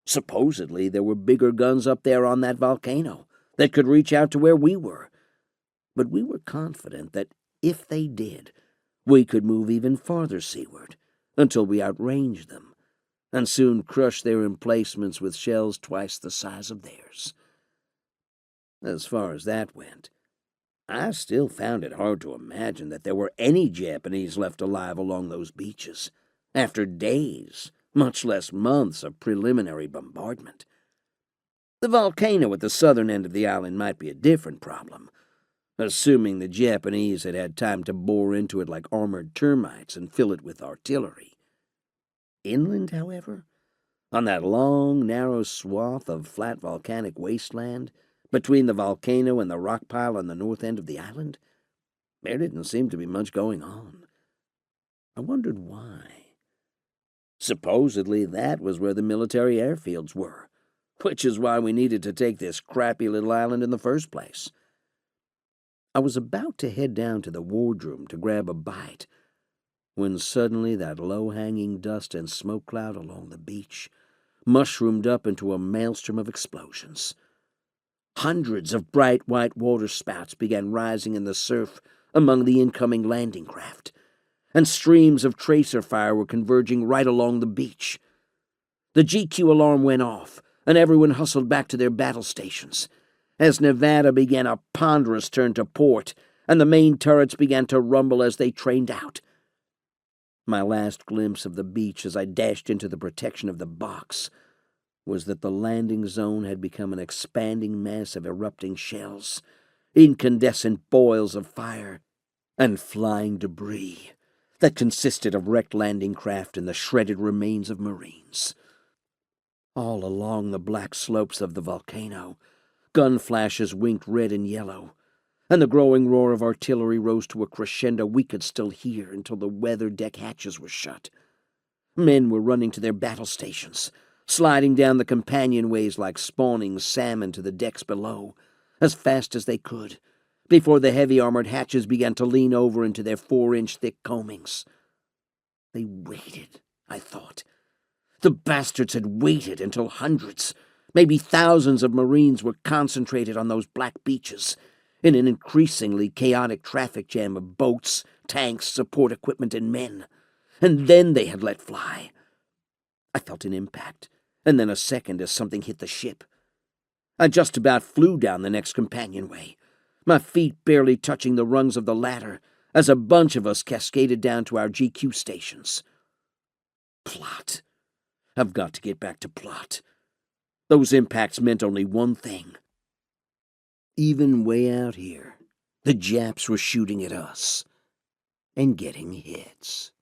Supposedly there were bigger guns up there on that volcano that could reach out to where we were. But we were confident that if they did, we could move even farther seaward until we outranged them, and soon crush their emplacements with shells twice the size of theirs. As far as that went, I still found it hard to imagine that there were any Japanese left alive along those beaches, after days, much less months of preliminary bombardment. The volcano at the southern end of the island might be a different problem, assuming the Japanese had had time to bore into it like armored termites and fill it with artillery. Inland, however, on that long, narrow swath of flat volcanic wasteland between the volcano and the rock pile on the north end of the island, there didn't seem to be much going on. I wondered why. Supposedly that was where the military airfields were, which is why we needed to take this crappy little island in the first place. I was about to head down to the wardroom to grab a bite when suddenly that low-hanging dust and smoke cloud along the beach mushroomed up into a maelstrom of explosions. Hundreds of bright white water spouts began rising in the surf among the incoming landing craft, and streams of tracer fire were converging right along the beach. The GQ alarm went off, and everyone hustled back to their battle stations, as Nevada began a ponderous turn to port, and the main turrets began to rumble as they trained out. My last glimpse of the beach as I dashed into the protection of the box was that the landing zone had become an expanding mass of erupting shells, incandescent boils of fire, and flying debris that consisted of wrecked landing craft and the shredded remains of Marines. All along the black slopes of the volcano, gun flashes winked red and yellow, and the growing roar of artillery rose to a crescendo we could still hear until the weather deck hatches were shut. Men were running to their battle stations, sliding down the companionways like spawning salmon to the decks below, as fast as they could, before the heavy armored hatches began to lean over into their 4-inch thick coamings. They waited, I thought. The bastards had waited until hundreds, maybe thousands of Marines were concentrated on those black beaches, in an increasingly chaotic traffic jam of boats, tanks, support equipment, and men. And then they had let fly. I felt an impact, and then a second as something hit the ship. I just about flew down the next companionway, my feet barely touching the rungs of the ladder, as a bunch of us cascaded down to our GQ stations. Plot. I've got to get back to plot. Those impacts meant only one thing. Even way out here, the Japs were shooting at us and getting hits.